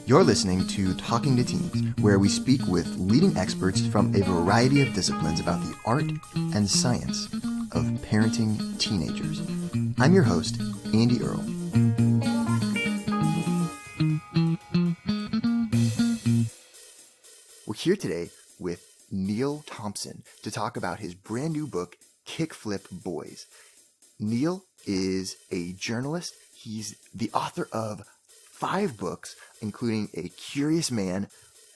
You're listening to Talking to Teens, where we speak with leading experts from a variety of disciplines about the art and science of parenting teenagers. I'm your host, Andy Earle. We're here today with Neal Thompson to talk about his brand new book, Kickflip Boys. Neal is a journalist. He's the author of 5 books, including A Curious Man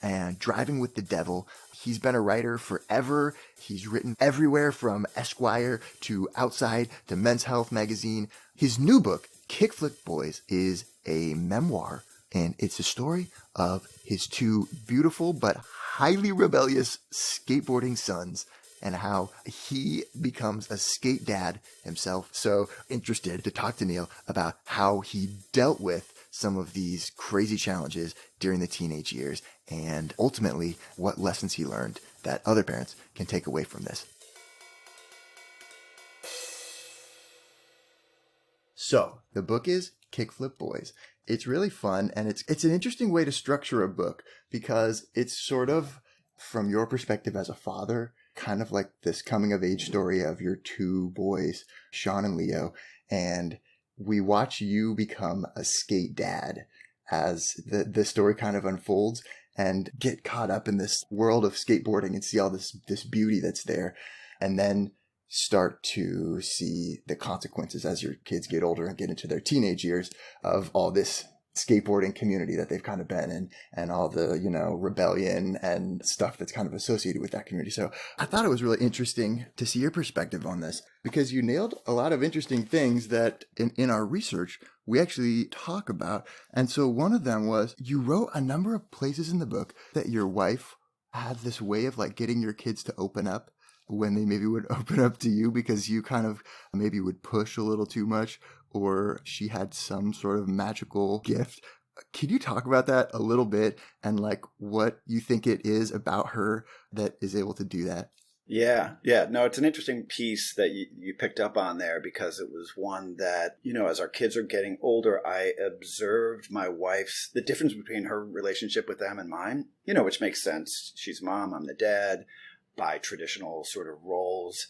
and Driving with the Devil. He's been a writer forever. He's written everywhere from Esquire to Outside to Men's Health magazine. His new book, Kickflip Boys, is a memoir, and it's a story of his 2 beautiful but highly rebellious skateboarding sons and how he becomes a skate dad himself. So interested to talk to Neal about how he dealt with some of these crazy challenges during the teenage years and ultimately what lessons he learned that other parents can take away from this. So the book is Kickflip Boys. It's really fun, and it's an interesting way to structure a book because it's sort of, from your perspective as a father, kind of like this coming of age story of your 2 boys, Sean and Leo, and we watch you become a skate dad as the story kind of unfolds and get caught up in this world of skateboarding and see all this beauty that's there, and then start to see the consequences as your kids get older and get into their teenage years of all this skateboarding community that they've kind of been in and all the, rebellion and stuff that's kind of associated with that community. So I thought it was really interesting to see your perspective on this because you nailed a lot of interesting things that in our research we actually talk about. And so one of them was you wrote a number of places in the book that your wife had this way of like getting your kids to open up when they maybe would open up to you because you kind of maybe would push a little too much, or she had some sort of magical gift. Can you talk about that a little bit and like what you think it is about her that is able to do that? Yeah. No, it's an interesting piece that you picked up on there because it was one that, as our kids are getting older, I observed my wife's, the difference between her relationship with them and mine, which makes sense. She's mom, I'm the dad. By traditional sort of roles,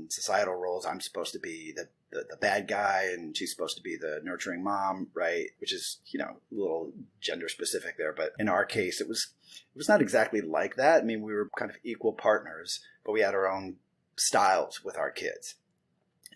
societal roles, I'm supposed to be the bad guy and she's supposed to be the nurturing mom, right? Which is, a little gender specific there. But in our case, it was not exactly like that. I mean, we were kind of equal partners, but we had our own styles with our kids.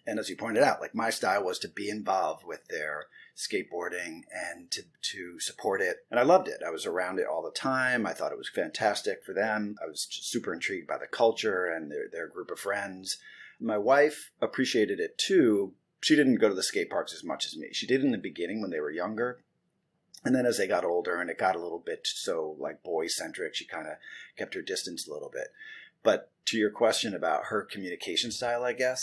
And as you pointed out, like my style was to be involved with their skateboarding and to support it. And I loved it. I was around it all the time. I thought it was fantastic for them. I was just super intrigued by the culture and their group of friends. My wife appreciated it too. She didn't go to the skate parks as much as me. She did in the beginning when they were younger. And then as they got older and it got a little bit so like boy-centric, she kind of kept her distance a little bit. But to your question about her communication style, I guess,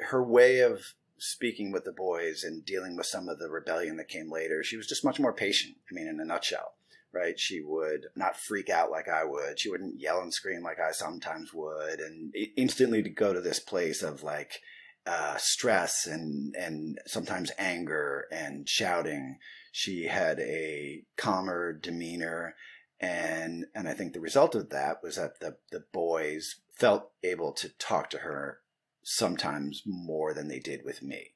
her way of speaking with the boys and dealing with some of the rebellion that came later, she was just much more patient. I mean, in a nutshell, right? She would not freak out like I would. She wouldn't yell and scream like I sometimes would. And instantly to go to this place of like stress and sometimes anger and shouting. She had a calmer demeanor. And I think the result of that was that the boys felt able to talk to her sometimes more than they did with me.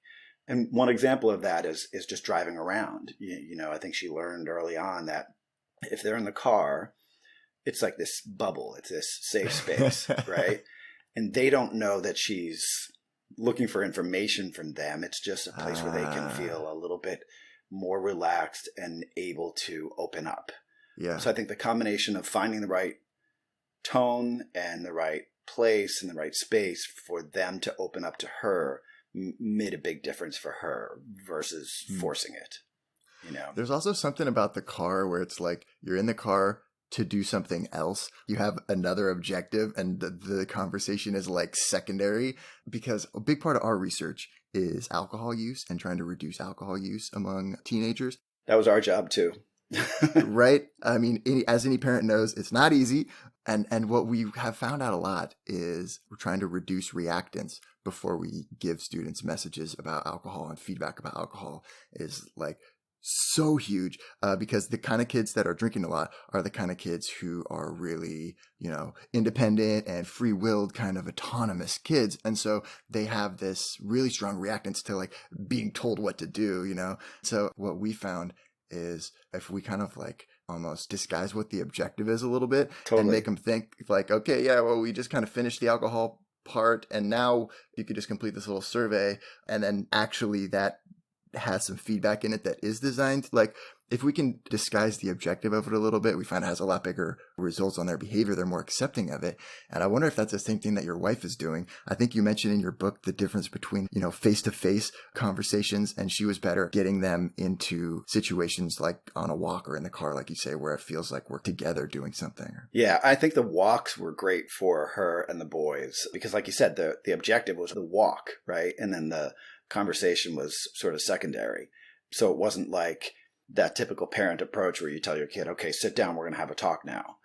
And one example of that is just driving around. I think she learned early on that if they're in the car, it's like this bubble. It's this safe space, right? And they don't know that she's looking for information from them. It's just a place where they can feel a little bit more relaxed and able to open up. Yeah. So I think the combination of finding the right tone and the right place and the right space for them to open up to her made a big difference for her versus forcing it. There's also something about the car where it's like you're in the car to do something else. You have another objective and the conversation is like secondary because a big part of our research is alcohol use and trying to reduce alcohol use among teenagers. That was our job too. Right? I mean, as any parent knows, it's not easy. And what we have found out a lot is we're trying to reduce reactance before we give students messages about alcohol and feedback about alcohol is like so huge because the kind of kids that are drinking a lot are the kind of kids who are really, independent and free-willed kind of autonomous kids. And so they have this really strong reactance to like being told what to do. So what we found is if we kind of like almost disguise what the objective is a little bit and make them think like, okay, yeah, well, we just kind of finished the alcohol part and now you could just complete this little survey, and then actually that has some feedback in it that is designed. Like if we can disguise the objective of it a little bit, we find it has a lot bigger results on their behavior. They're more accepting of it. And I wonder if that's the same thing that your wife is doing. I think you mentioned in your book the difference between, face-to-face conversations, and she was better at getting them into situations like on a walk or in the car, like you say, where it feels like we're together doing something. Yeah, I think the walks were great for her and the boys because like you said, the objective was the walk, right? And then the conversation was sort of secondary. So it wasn't like that typical parent approach where you tell your kid, okay, sit down, we're going to have a talk now.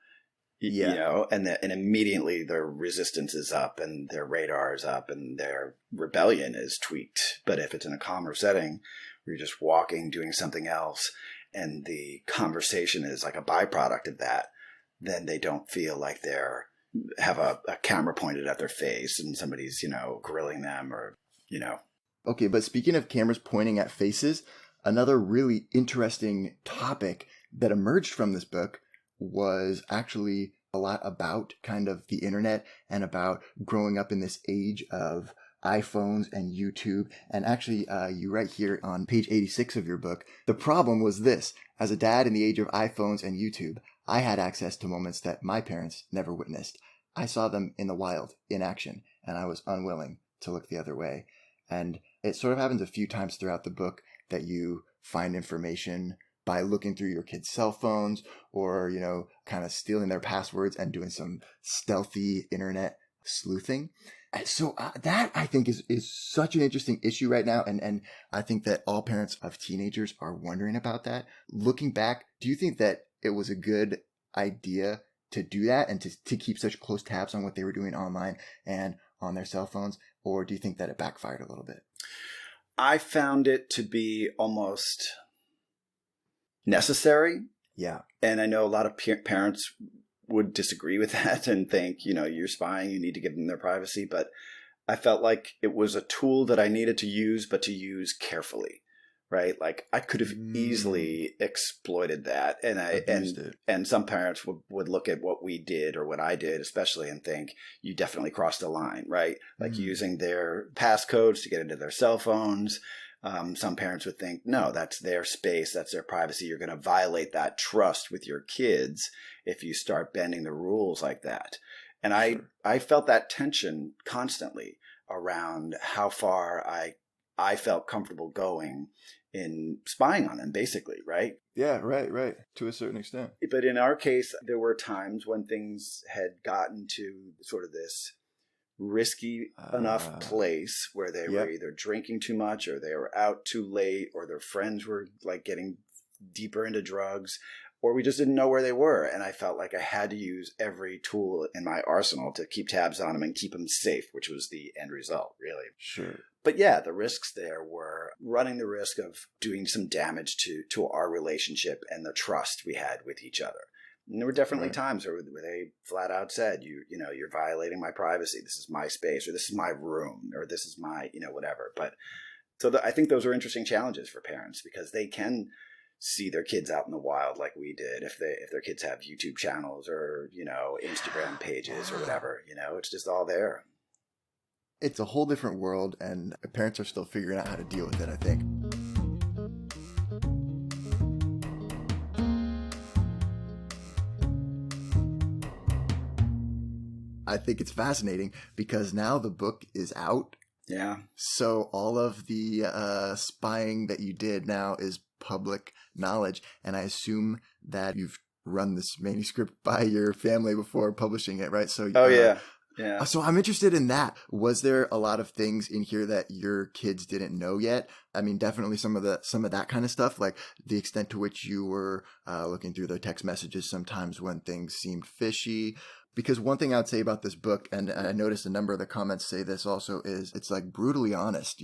Yeah. And immediately their resistance is up and their radar is up and their rebellion is tweaked. But if it's in a calmer setting where you're just walking, doing something else, and the conversation is like a byproduct of that, then they don't feel like have a camera pointed at their face and somebody's, grilling them or. Okay, but speaking of cameras pointing at faces, another really interesting topic that emerged from this book was actually a lot about kind of the internet and about growing up in this age of iPhones and YouTube. And actually, you write here on page 86 of your book, the problem was this: as a dad in the age of iPhones and YouTube, I had access to moments that my parents never witnessed. I saw them in the wild, in action, and I was unwilling to look the other way. And it sort of happens a few times throughout the book that you find information by looking through your kids' cell phones or, kind of stealing their passwords and doing some stealthy internet sleuthing. And so that I think is such an interesting issue right now. And I think that all parents of teenagers are wondering about that. Looking back, do you think that it was a good idea to do that and to keep such close tabs on what they were doing online and on their cell phones? Or do you think that it backfired a little bit? I found it to be almost necessary. Yeah. And I know a lot of parents would disagree with that and think, you're spying, you need to give them their privacy. But I felt like it was a tool that I needed to use, but to use carefully. Right? Like I could have easily exploited that. And some parents would look at what we did or what I did, especially, and think you definitely crossed the line, right? Like using their passcodes to get into their cell phones. Some parents would think, no, that's their space. That's their privacy. You're going to violate that trust with your kids if you start bending the rules like that. And I felt that tension constantly around how far I felt comfortable going in spying on them, basically, right? Yeah, right. To a certain extent. But in our case, there were times when things had gotten to sort of this risky enough place where they were either drinking too much or they were out too late or their friends were like getting deeper into drugs or we just didn't know where they were. And I felt like I had to use every tool in my arsenal to keep tabs on them and keep them safe, which was the end result, really. Sure. But yeah, the risks there were running the risk of doing some damage to our relationship and the trust we had with each other. And there were definitely times where they flat out said, you're violating my privacy. This is my space, or this is my room, or this is my, whatever. But so I think those are interesting challenges for parents because they can see their kids out in the wild like we did if their kids have YouTube channels or, Instagram pages or whatever, it's just all there. It's a whole different world, and parents are still figuring out how to deal with it, I think. I think it's fascinating because now the book is out. Yeah. So all of the spying that you did now is public knowledge, and I assume that you've run this manuscript by your family before publishing it, right? So yeah. So I'm interested in that. Was there a lot of things in here that your kids didn't know yet? I mean, definitely some of that kind of stuff, like the extent to which you were looking through their text messages sometimes when things seemed fishy. Because one thing I would say about this book, and I noticed a number of the comments say this also, is it's like brutally honest,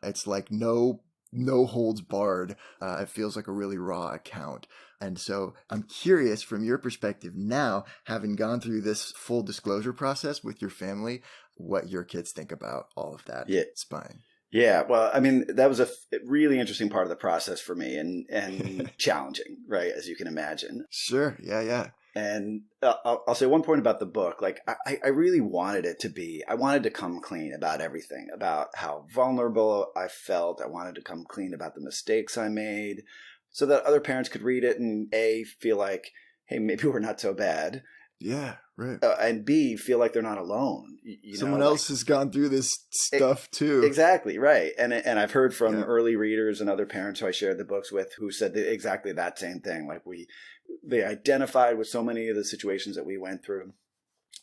It's like no no holds barred. It feels like a really raw account. And so I'm curious from your perspective now, having gone through this full disclosure process with your family, what your kids think about all of that Yeah. spying. Yeah, well, I mean, that was a really interesting part of the process for me, and challenging, right, as you can imagine. Sure. Yeah. And I'll say one point about the book. Like, I really wanted it to be, I wanted to come clean about everything, about how vulnerable I felt. I wanted to come clean about the mistakes I made so that other parents could read it and A, feel like, hey, maybe we're not so bad. Yeah, right. And B, feel like they're not alone. Someone else has gone through this stuff too. Exactly, right. And I've heard from early readers and other parents who I shared the books with who said exactly that same thing. Like they identified with so many of the situations that we went through.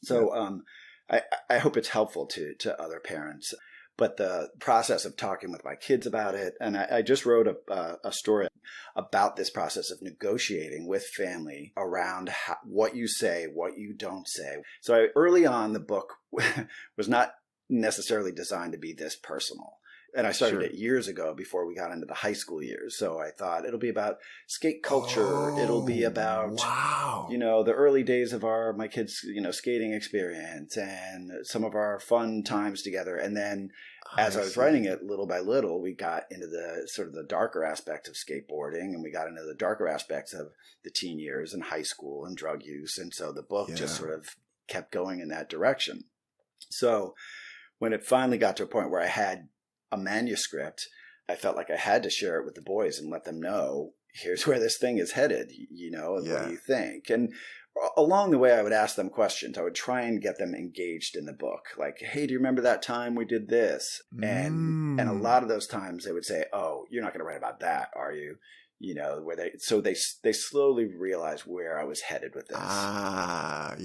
So I hope it's helpful to other parents. But the process of talking with my kids about it, and I just wrote a story about this process of negotiating with family around what you say, what you don't say. So early on, the book was not necessarily designed to be this personal. And I started it years ago before we got into the high school years. So I thought it'll be about skate culture. It'll be about, the early days of my kids', skating experience and some of our fun times together. And then as I was writing it little by little, we got into the sort of the darker aspect of skateboarding, and we got into the darker aspects of the teen years and high school and drug use. And so the book just sort of kept going in that direction. So when it finally got to a point where I had a manuscript, I felt like I had to share it with the boys and let them know, here's where this thing is headed, what do you think? And along the way, I would ask them questions. I would try and get them engaged in the book. Like, hey, do you remember that time we did this? And a lot of those times they would say, oh, you're not going to write about that, are you? Where they slowly realized where I was headed with this. Right.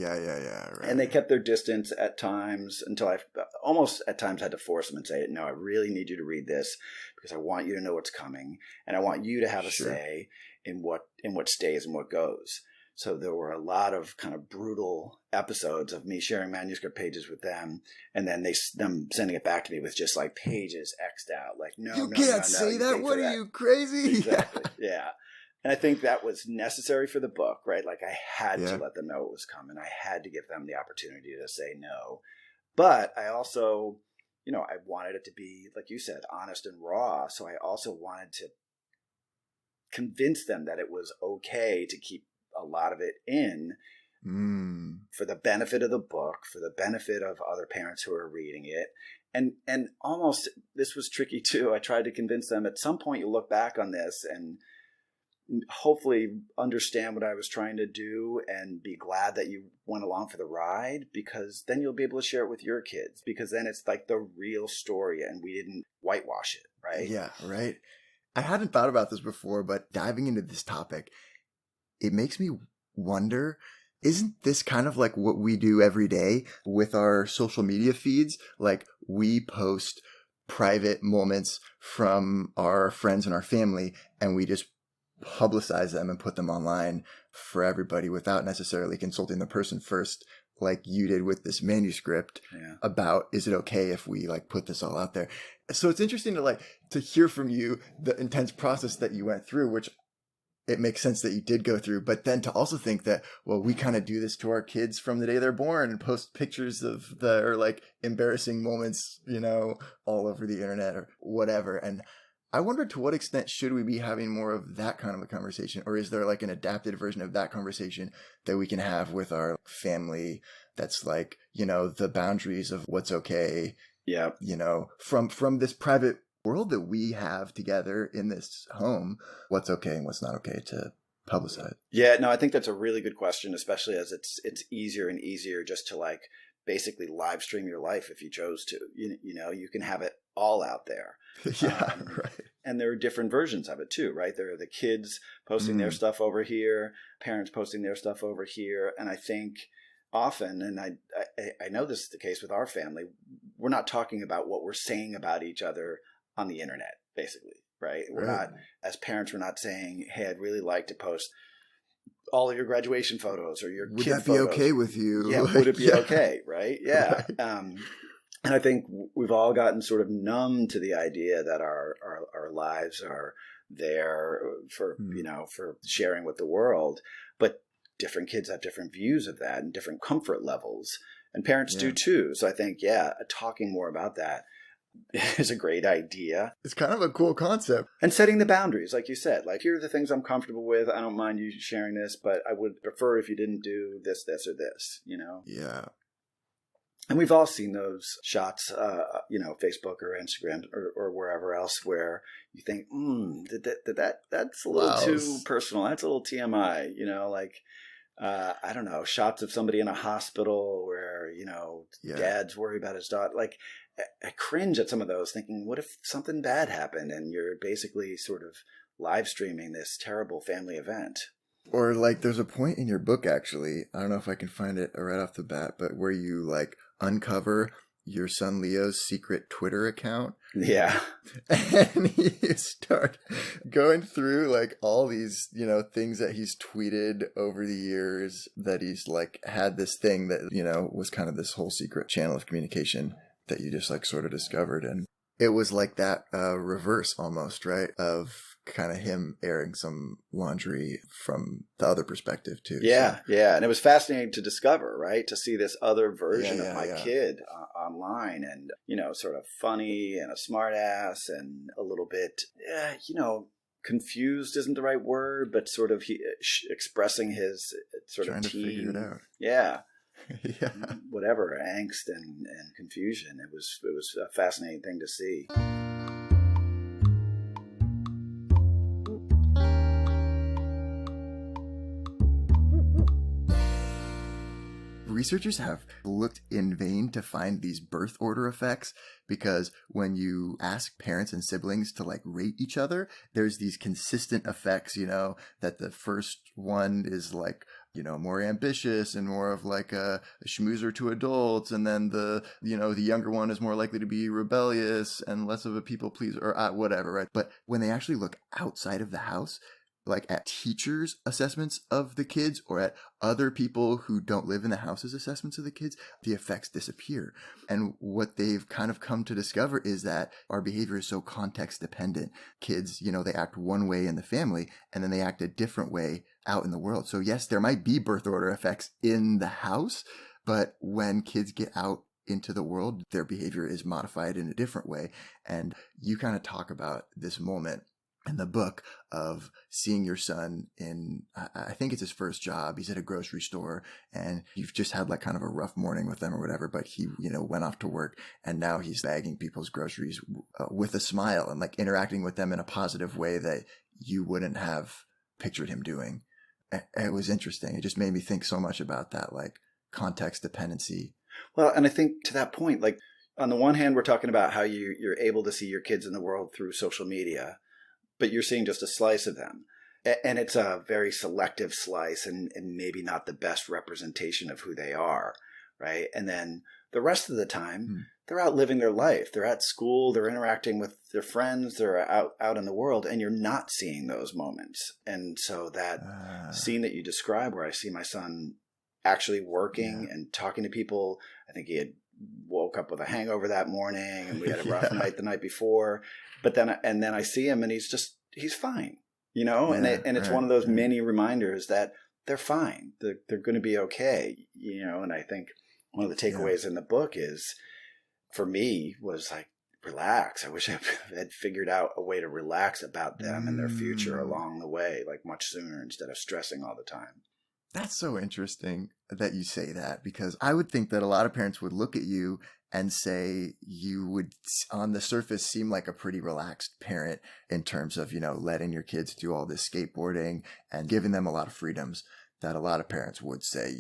And they kept their distance at times until I almost at times had to force them and say, no, I really need you to read this because I want you to know what's coming. And I want you to have a say in what stays and what goes. So there were a lot of kind of brutal episodes of me sharing manuscript pages with them, and then them sending it back to me with just like pages X'd out. Like, no, you can't say that. What are you, crazy? Exactly. Yeah. And I think that was necessary for the book, right? Like I had to let them know it was coming. I had to give them the opportunity to say no. But I also, I wanted it to be, like you said, honest and raw. So I also wanted to convince them that it was okay to keep a lot of it in for the benefit of the book, for the benefit of other parents who are reading it. And almost, this was tricky too. I tried to convince them at some point you look back on this and hopefully understand what I was trying to do and be glad that you went along for the ride, because then you'll be able to share it with your kids, because then it's like the real story and we didn't whitewash it, right? Yeah, right. I hadn't thought about this before, but diving into this topic, it makes me wonder, isn't this kind of like what we do every day with our social media feeds? Like we post private moments from our friends and our family, and we just publicize them and put them online for everybody without necessarily consulting the person first, like you did with this manuscript about, is it okay if we like put this all out there? So it's interesting to hear from you the intense process that you went through, which it makes sense that you did go through, but then to also think that, well, we kind of do this to our kids from the day they're born and post pictures of or like embarrassing moments, all over the internet or whatever. And I wonder, to what extent should we be having more of that kind of a conversation? Or is there like an adapted version of that conversation that we can have with our family that's like, the boundaries of what's okay, from this private world that we have together in this home, what's okay and what's not okay to publicize? Yeah, no, I think that's a really good question, especially as it's easier and easier just to like basically live stream your life if you chose to. You can have it all out there. Right. And there are different versions of it too, right? There are the kids posting their stuff over here, parents posting their stuff over here. And I think often, and I know this is the case with our family, we're not talking about what we're saying about each other on the internet, basically, right? We're not, as parents, we're not saying, hey, I'd really like to post all of your graduation photos or your would kid that be photos. Okay with you? Yeah, would it be okay, right? Yeah. Right. And I think we've all gotten sort of numb to the idea that our lives are there for, for sharing with the world. But different kids have different views of that and different comfort levels. And parents do too. So I think, talking more about that is a great idea. It's kind of a cool concept. And setting the boundaries, like you said, like, here are the things I'm comfortable with. I don't mind you sharing this, but I would prefer if you didn't do this, or this, Yeah. And we've all seen those shots, Facebook or Instagram or wherever else, where you think, that's a little too personal. That's a little TMI, I don't know, shots of somebody in a hospital where, dad's worried about his daughter. Like, I cringe at some of those, thinking, what if something bad happened and you're basically sort of live streaming this terrible family event? Or like, there's a point in your book, actually, I don't know if I can find it right off the bat, but where you like uncover your son Leo's secret Twitter account. Yeah. And you start going through like all these, things that he's tweeted over the years, that he's like had this thing that, was kind of this whole secret channel of communication that you just like sort of discovered. And it was like that reverse almost, right? Of kind of him airing some laundry from the other perspective too. Yeah. And it was fascinating to discover, right? To see this other version of my kid online, and, sort of funny and a smart ass and a little bit, confused isn't the right word, but sort of expressing his sort trying of to figure it out. Yeah. Yeah. Whatever, angst and confusion. It was a fascinating thing to see. Researchers have looked in vain to find these birth order effects, because when you ask parents and siblings to like rate each other, there's these consistent effects, that the first one is like, more ambitious and more of like a schmoozer to adults. And then the younger one is more likely to be rebellious and less of a people pleaser, or whatever, right? But when they actually look outside of the house, like at teachers' assessments of the kids or at other people who don't live in the house's assessments of the kids, the effects disappear. And what they've kind of come to discover is that our behavior is so context dependent. Kids, they act one way in the family and then they act a different way out in the world. So yes, there might be birth order effects in the house, but when kids get out into the world, their behavior is modified in a different way. And you kind of talk about this moment in the book of seeing your son in, I think it's his first job. He's at a grocery store and you've just had like kind of a rough morning with them or whatever, but he, went off to work and now he's bagging people's groceries with a smile and like interacting with them in a positive way that you wouldn't have pictured him doing. It was interesting. It just made me think so much about that, like context dependency. Well, and I think to that point, like on the one hand, we're talking about how you're able to see your kids in the world through social media, but you're seeing just a slice of them. And it's a very selective slice and maybe not the best representation of who they are, right? And then the rest of the time, they're out living their life. They're at school. They're interacting with their friends. They're out in the world, and you're not seeing those moments. And so that scene that you describe where I see my son actually working and talking to people, I think he had woke up with a hangover that morning and we had a rough night the night before. But then I see him and he's fine, and it's one of those many reminders that they're fine. They're going to be okay, and I think one of the takeaways in the book is, for me, was like, relax. I wish I had figured out a way to relax about them and their future along the way, like much sooner, instead of stressing all the time. That's so interesting that you say that, because I would think that a lot of parents would look at you and say you would on the surface seem like a pretty relaxed parent in terms of, letting your kids do all this skateboarding and giving them a lot of freedoms that a lot of parents would say,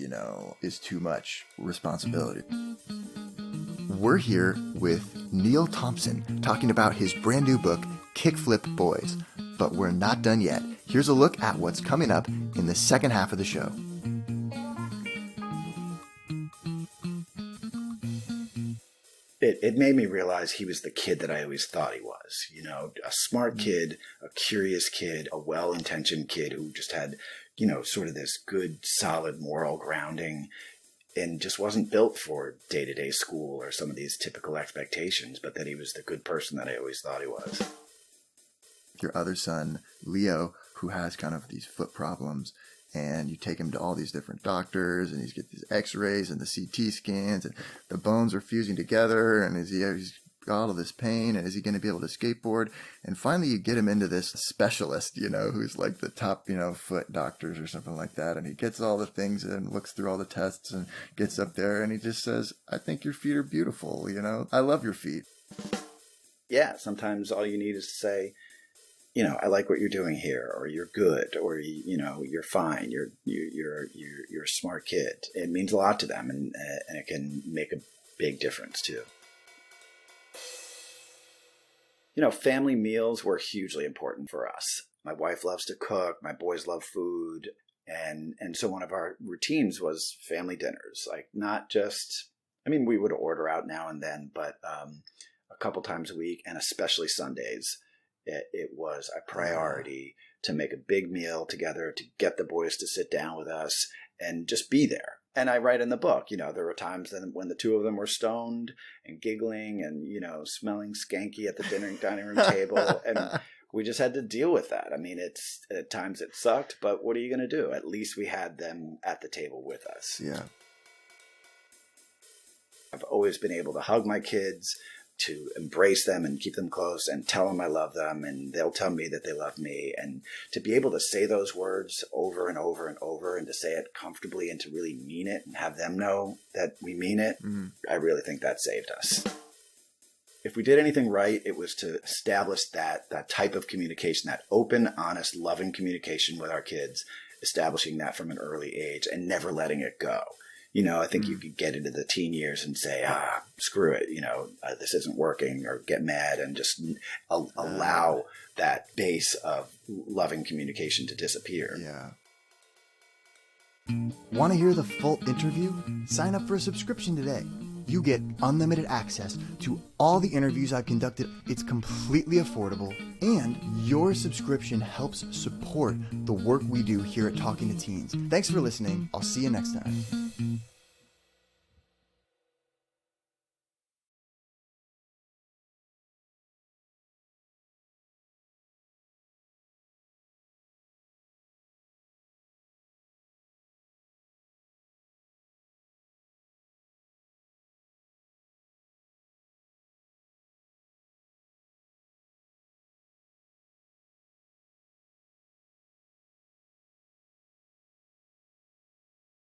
is too much responsibility. We're here with Neal Thompson talking about his brand new book, Kickflip Boys. But we're not done yet. Here's a look at what's coming up in the second half of the show. It made me realize he was the kid that I always thought he was, a smart kid, a curious kid, a well-intentioned kid who just had, sort of this good, solid moral grounding. and just wasn't built for day-to-day school or some of these typical expectations, but that he was the good person that I always thought he was. Your other son, Leo, who has kind of these foot problems, and you take him to all these different doctors, and he's get these x-rays and the CT scans, and the bones are fusing together, and he's got all of this pain, and is he going to be able to skateboard? And finally you get him into this specialist, who's like the top, foot doctors or something like that, and he gets all the things and looks through all the tests and gets up there, and he just says, I think your feet are beautiful, I love your feet. Yeah, sometimes all you need is to say, I like what you're doing here, or you're good, or you're fine. You're a smart kid. It means a lot to them, and it can make a big difference too. Family meals were hugely important for us. My wife loves to cook. My boys love food, and so one of our routines was family dinners. Like not just, we would order out now and then, but a couple times a week, and especially Sundays. It was a priority to make a big meal together, to get the boys to sit down with us and just be there. And I write in the book, there were times when the two of them were stoned and giggling and, smelling skanky at the dining room table. And we just had to deal with that. It's at times it sucked, but what are you going to do? At least we had them at the table with us. Yeah. I've always been able to hug my kids, to embrace them and keep them close and tell them I love them, and they'll tell me that they love me. And to be able to say those words over and over and over, and to say it comfortably and to really mean it and have them know that we mean it, I really think that saved us. If we did anything right, it was to establish that type of communication, that open, honest, loving communication with our kids, establishing that from an early age and never letting it go. I think you could get into the teen years and say, screw it, this isn't working, or get mad and just allow that base of loving communication to disappear. Yeah. Want to hear the full interview? Sign up for a subscription today. You get unlimited access to all the interviews I've conducted. It's completely affordable, and your subscription helps support the work we do here at Talking to Teens. Thanks for listening. I'll see you next time.